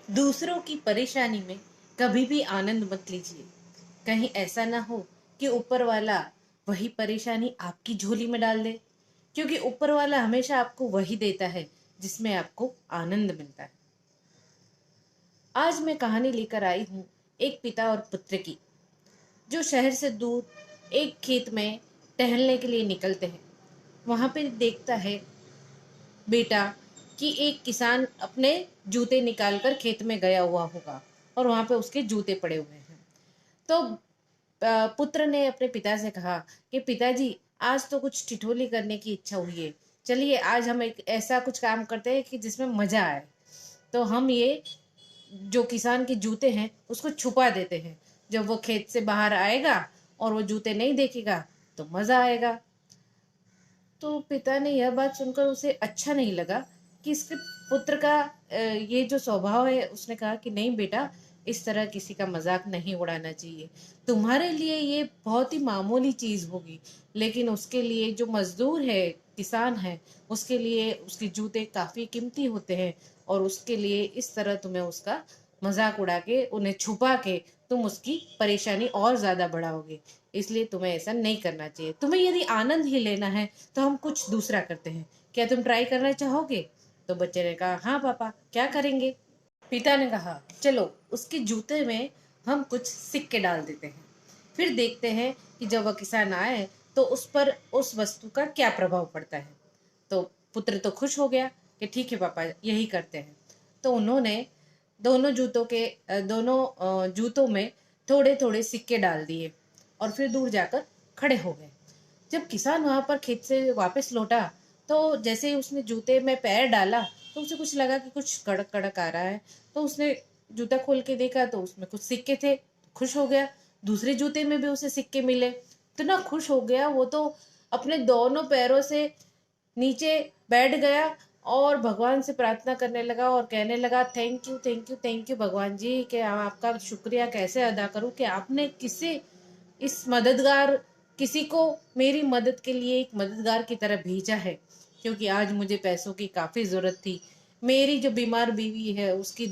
दूसरों की परेशानी में कभी भी आनंद मत लीजिए। कहीं ऐसा ना हो कि ऊपर वाला वही परेशानी आपकी झोली में डाल दे, क्योंकि ऊपर वाला हमेशा आपको वही देता है जिसमें आपको आनंद मिलता है। आज मैं कहानी लेकर आई हूँ एक पिता और पुत्र की, जो शहर से दूर एक खेत में टहलने के लिए निकलते हैं। वहां पर देखता है बेटा कि एक किसान अपने जूते निकालकर खेत में गया हुआ होगा और वहां पे उसके जूते पड़े हुए हैं। तो पुत्र ने अपने पिता से कहा कि पिताजी, आज तो कुछ ठिठोली करने की इच्छा हुई है। चलिए आज हम एक ऐसा कुछ काम करते हैं कि जिसमें मजा आए। तो हम ये जो किसान के जूते हैं उसको छुपा देते हैं। जब वो खेत से बाहर आएगा और वो जूते नहीं देखेगा तो मजा आएगा। तो पिता ने यह बात सुनकर उसे अच्छा नहीं लगा कि इसके पुत्र का ये जो स्वभाव है। उसने कहा कि नहीं बेटा, इस तरह किसी का मजाक नहीं उड़ाना चाहिए। तुम्हारे लिए ये बहुत ही मामूली चीज होगी, लेकिन उसके लिए जो मजदूर है, किसान है, उसके लिए उसके जूते काफी कीमती होते हैं। और उसके लिए इस तरह तुम्हें उसका मजाक उड़ा के, उन्हें छुपा के तुम उसकी परेशानी और ज्यादा बढ़ाओगे। इसलिए तुम्हें ऐसा नहीं करना चाहिए। तुम्हें यदि आनंद ही लेना है तो हम कुछ दूसरा करते हैं। क्या तुम ट्राई करना चाहोगे? तो बच्चे ने कहा, हाँ पापा, क्या करेंगे? पिता ने कहा, चलो उसके जूते में हम कुछ सिक्के डाल देते हैं। फिर देखते हैं कि जब वह किसान आए तो उस पर उस वस्तु का क्या प्रभाव पड़ता है। तो पुत्र तो खुश हो गया कि ठीक है पापा, यही करते हैं। तो उन्होंने दोनों जूतों में थोड़े थोड़े सिक्के डाल दिए और फिर दूर जाकर खड़े हो गए। जब किसान वहां पर खेत से वापस लौटा तो जैसे ही उसने जूते में पैर डाला तो उसे कुछ लगा कि कुछ कड़क कड़क आ रहा है। तो उसने जूता खोल के देखा तो उसमें कुछ सिक्के थे। खुश हो गया। दूसरे जूते में भी उसे सिक्के मिले। इतना खुश हो गया वो तो अपने दोनों पैरों से नीचे बैठ गया और भगवान से प्रार्थना करने लगा और कहने लगा, thank you thank you thank you भगवान जी, कि आपका शुक्रिया कैसे अदा करूं कि आपने किसी को मेरी मदद के लिए एक मददगार की तरह भेजा है। क्योंकि आज मुझे पैसों की काफी जरूरत थी। मेरी जो बीमार बीवी है उसकी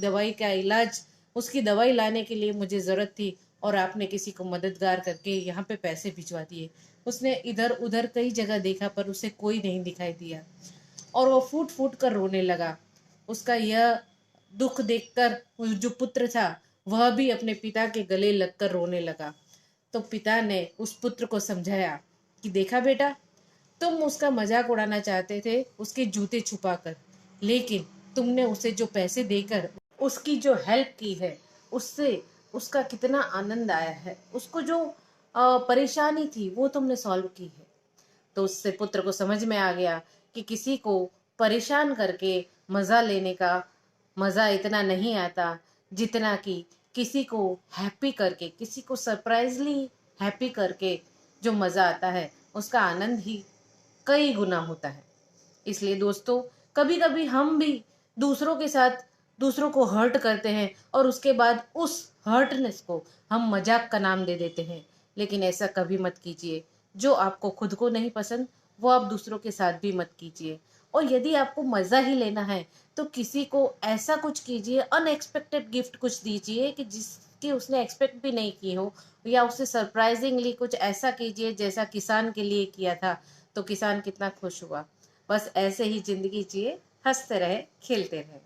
दवाई लाने के लिए मुझे जरूरत थी, और आपने किसी को मददगार करके यहाँ पे पैसे भिजवा दिए। उसने इधर उधर कई जगह देखा पर उसे कोई नहीं दिखाई दिया और वो फूट फूट कर रोने लगा। उसका यह दुख देखकर वो जो पुत्र था वह भी अपने पिता के गले लगकर रोने लगा। तो पिता ने उस पुत्र को समझाया कि देखा बेटा, तुम उसका मजाक उड़ाना चाहते थे उसके जूते छुपाकर, लेकिन तुमने उसे जो पैसे देकर उसकी जो हेल्प की है, उससे उसका कितना आनंद आया है। उसको जो परेशानी थी वो तुमने सॉल्व की है। तो उससे पुत्र को समझ में आ गया कि किसी को परेशान करके मजा लेने का मजा इतना नहीं आता जितना कि किसी को हैप्पी करके, किसी को सरप्राइजली हैप्पी करके जो मजा आता है उसका आनंद ही कई गुना होता है। इसलिए दोस्तों, कभी कभी हम भी दूसरों के साथ दूसरों को हर्ट करते हैं और उसके बाद उस हर्टनेस को हम मजाक का नाम दे देते हैं। लेकिन ऐसा कभी मत कीजिए। जो आपको खुद को नहीं पसंद वो आप दूसरों के साथ भी मत कीजिए। और यदि आपको मजा ही लेना है तो किसी को ऐसा कुछ कीजिए, अनएक्सपेक्टेड गिफ्ट कुछ दीजिए कि जिसकी उसने एक्सपेक्ट भी नहीं की हो, या उसे सरप्राइजिंगली कुछ ऐसा कीजिए जैसा किसान के लिए किया था। तो किसान कितना खुश हुआ। बस ऐसे ही जिंदगी जिए, हंसते रहे, खेलते रहे।